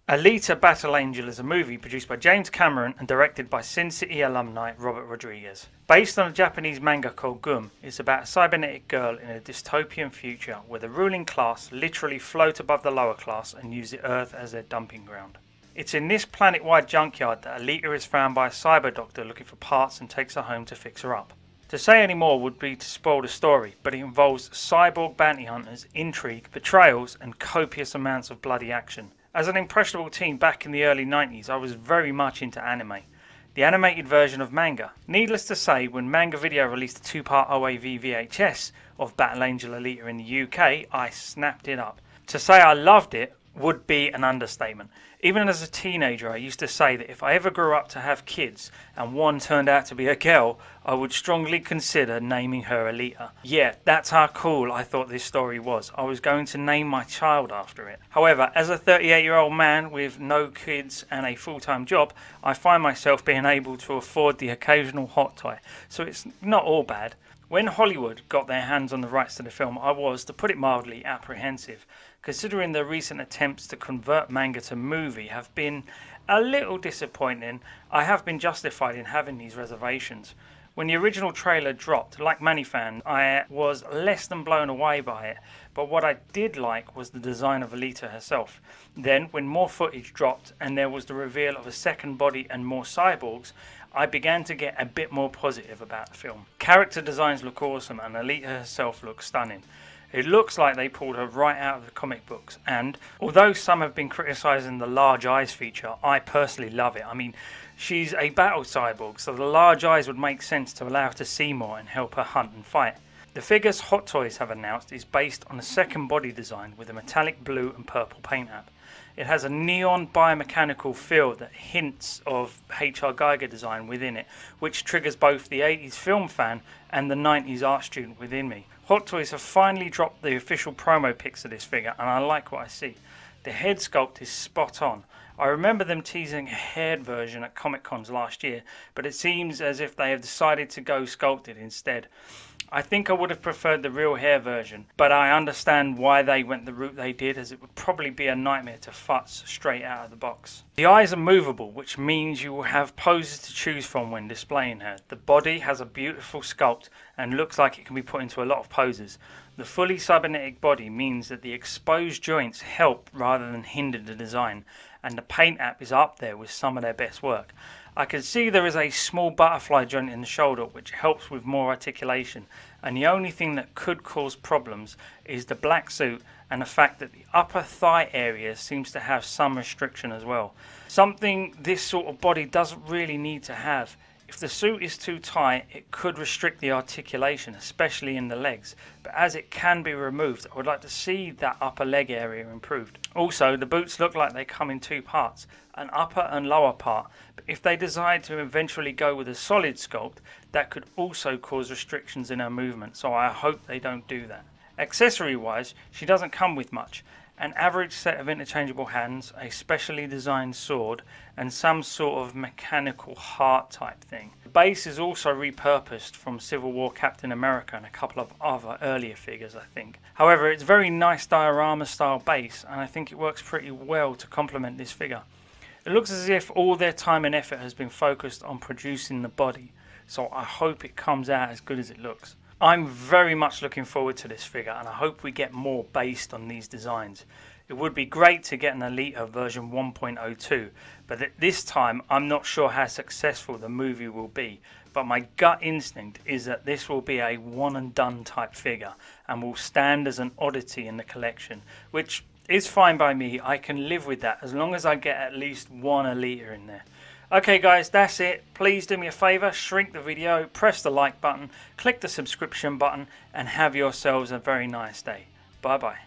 Alita Battle Angel is a movie produced by James Cameron and directed by Sin City alumni Robert Rodriguez. Based on a Japanese manga called Gum, it's about a cybernetic girl in a dystopian future where the ruling class literally float above the lower class and use the earth as their dumping ground. It's in this planet-wide junkyard that Alita is found by a cyber doctor looking for parts and takes her home to fix her up. To say any more would be to spoil the story, but it involves cyborg bounty hunters, intrigue, betrayals and copious amounts of bloody action. As an impressionable teen back in the early 90s, I was very much into anime. The animated version of manga. Needless to say, when Manga Video released a 2-part OAV VHS of Battle Angel Alita in the UK, I snapped it up. To say I loved it would be an understatement. Even as a teenager, I used to say that if I ever grew up to have kids and one turned out to be a girl, I would strongly consider naming her Alita. Yeah, that's how cool I thought this story was. I was going to name my child after it. However, as a 38-year-old man with no kids and a full-time job, I find myself being able to afford the occasional hot toy, so it's not all bad. When Hollywood got their hands on the rights to the film, I was, to put it mildly, apprehensive, considering the recent attempts to convert manga to movie have been a little disappointing. I have been justified in having these reservations. When the original trailer dropped, like many fans, I was less than blown away by it, but what I did like was the design of Alita herself. Then, when more footage dropped and there was the reveal of a second body and more cyborgs, I began to get a bit more positive about the film. Character designs look awesome and Alita herself looks stunning. It looks like they pulled her right out of the comic books, and although some have been criticising the large eyes feature, I personally love it. I mean, she's a battle cyborg, so the large eyes would make sense to allow her to see more and help her hunt and fight. The figures Hot Toys have announced is based on a second body design with a metallic blue and purple paint app. It has a neon biomechanical feel that hints of H.R. Geiger design within it, which triggers both the 80s film fan and the 90s art student within me. Hot Toys have finally dropped the official promo pics of this figure and I like what I see. The head sculpt is spot on. I remember them teasing a haired version at Comic Cons last year, but it seems as if they have decided to go sculpted instead. I think I would have preferred the real hair version, but I understand why they went the route they did, as it would probably be a nightmare to futz straight out of the box. The eyes are movable, which means you will have poses to choose from when displaying her. The body has a beautiful sculpt and looks like it can be put into a lot of poses. The fully cybernetic body means that the exposed joints help rather than hinder the design, and the paint app is up there with some of their best work. I can see there is a small butterfly joint in the shoulder which helps with more articulation, and the only thing that could cause problems is the black suit and the fact that the upper thigh area seems to have some restriction as well. Something this sort of body doesn't really need to have. If the suit is too tight, it could restrict the articulation, especially in the legs, but as it can be removed, I would like to see that upper leg area improved. Also, the boots look like they come in 2 parts, an upper and lower part, but if they decide to eventually go with a solid sculpt, that could also cause restrictions in her movement, so I hope they don't do that. Accessory wise, she doesn't come with much. An average set of interchangeable hands, a specially designed sword, and some sort of mechanical heart type thing. The base is also repurposed from Civil War Captain America and a couple of other earlier figures, I think. However, it's a very nice diorama style base, and I think it works pretty well to complement this figure. It looks as if all their time and effort has been focused on producing the body, so I hope it comes out as good as it looks. I'm very much looking forward to this figure and I hope we get more based on these designs. It would be great to get an Alita version 1.02, but at this time I'm not sure how successful the movie will be, but my gut instinct is that this will be a one and done type figure and will stand as an oddity in the collection, which is fine by me. I can live with that as long as I get at least one Alita in there. Okay guys, that's it. Please do me a favour, shrink the video, press the like button, click the subscription button and have yourselves a very nice day. Bye bye.